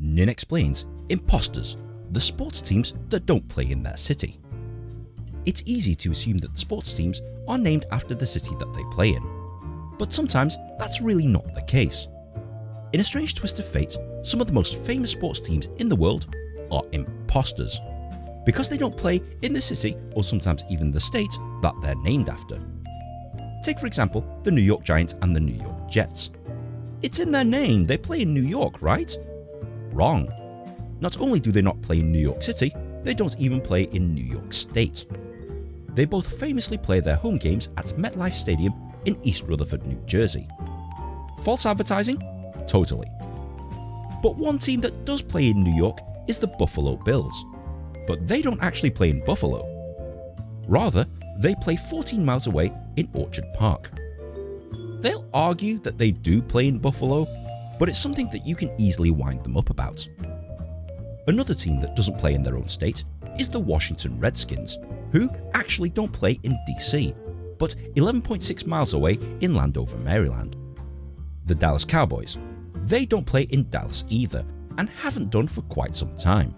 Ninh explains Imposters, the sports teams that don't play in their city. It's easy to assume that the sports teams are named after the city that they play in, but sometimes that's really not the case. In a strange twist of fate, some of the most famous sports teams in the world are imposters, because they don't play in the city or sometimes even the state that they're named after. Take for example the New York Giants and the New York Jets. It's in their name, they play in New York, right? Wrong. Not only do they not play in New York City, they don't even play in New York State. They both famously play their home games at MetLife Stadium in East Rutherford, New Jersey. False advertising? Totally. But one team that does play in New York is the Buffalo Bills. But they don't actually play in Buffalo. Rather, they play 14 miles away in Orchard Park. They'll argue that they do play in Buffalo, but it's something that you can easily wind them up about. Another team that doesn't play in their own state is the Washington Redskins, who actually don't play in DC, but 11.6 miles away in Landover, Maryland. The Dallas Cowboys. They don't play in Dallas either, and haven't done for quite some time.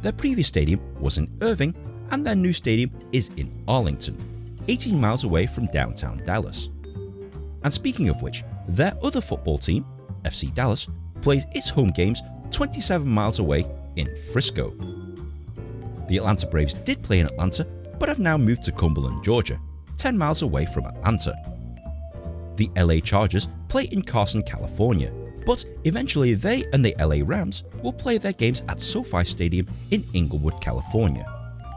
Their previous stadium was in Irving, and their new stadium is in Arlington, 18 miles away from downtown Dallas. And speaking of which, their other football team, FC Dallas, plays its home games 27 miles away in Frisco. The Atlanta Braves did play in Atlanta, but have now moved to Cumberland, Georgia, 10 miles away from Atlanta. The LA Chargers play in Carson, California, but eventually they and the LA Rams will play their games at SoFi Stadium in Inglewood, California,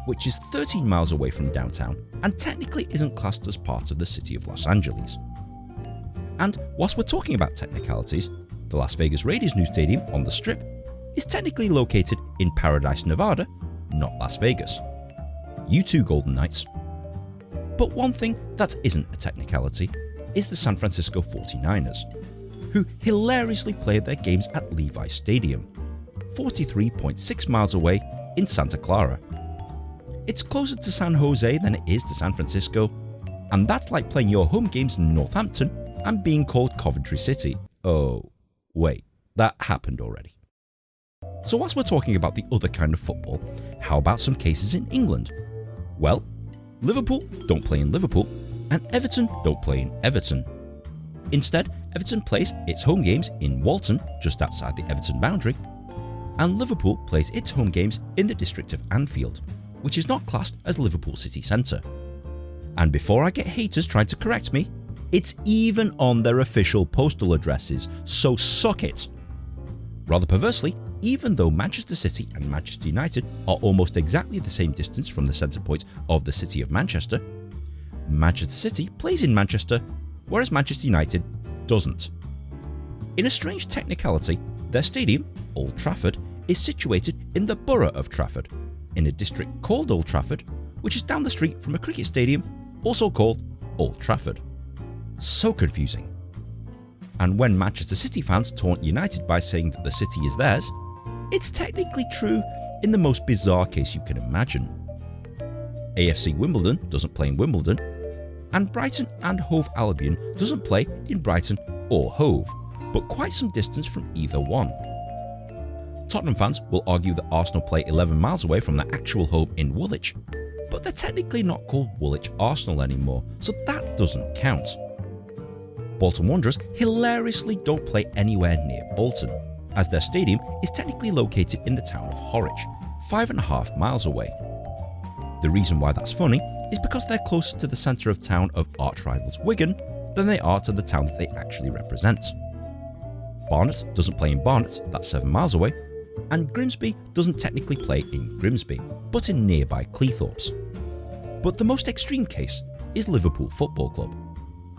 which is 13 miles away from downtown and technically isn't classed as part of the city of Los Angeles. And whilst we're talking about technicalities, the Las Vegas Raiders' new stadium on the Strip is technically located in Paradise, Nevada, not Las Vegas. You too, Golden Knights. But one thing that isn't a technicality is the San Francisco 49ers, who hilariously play their games at Levi's Stadium, 43.6 miles away in Santa Clara. It's closer to San Jose than it is to San Francisco, and that's like playing your home games in Northampton and being called Coventry City. Oh, wait, that happened already. So whilst we're talking about the other kind of football, how about some cases in England? Well, Liverpool don't play in Liverpool, and Everton don't play in Everton. Instead, Everton plays its home games in Walton, just outside the Everton boundary, and Liverpool plays its home games in the district of Anfield, which is not classed as Liverpool city centre. And before I get haters trying to correct me, it's even on their official postal addresses, so suck it! Rather perversely, even though Manchester City and Manchester United are almost exactly the same distance from the centre point of the city of Manchester, Manchester City plays in Manchester, whereas Manchester United doesn't. In a strange technicality, their stadium, Old Trafford, is situated in the borough of Trafford, in a district called Old Trafford, which is down the street from a cricket stadium, also called Old Trafford. So confusing. And when Manchester City fans taunt United by saying that the city is theirs, it's technically true in the most bizarre case you can imagine. AFC Wimbledon doesn't play in Wimbledon, and Brighton and Hove Albion doesn't play in Brighton or Hove, but quite some distance from either one. Tottenham fans will argue that Arsenal play 11 miles away from their actual home in Woolwich, but they're technically not called Woolwich Arsenal anymore, so that doesn't count. Bolton Wanderers hilariously don't play anywhere near Bolton, as their stadium is technically located in the town of Horwich, 5.5 miles away. The reason why that's funny is because they're closer to the centre of town of arch rivals Wigan than they are to the town that they actually represent. Barnet doesn't play in Barnet, that's 7 miles away, and Grimsby doesn't technically play in Grimsby, but in nearby Cleethorpes. But the most extreme case is Liverpool Football Club.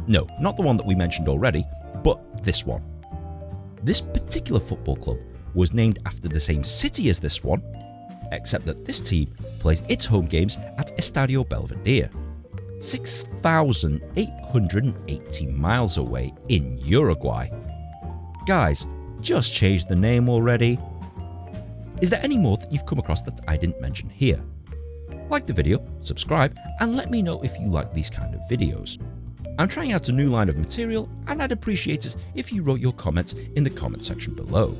No, not the one that we mentioned already, but this one. This particular football club was named after the same city as this one, except that this team plays its home games at Estadio Belvedere, 6,880 miles away in Uruguay. Guys, just change the name already. Is there any more that you've come across that I didn't mention here? Like the video, subscribe, and let me know if you like these kind of videos. I'm trying out a new line of material, and I'd appreciate it if you wrote your comments in the comment section below.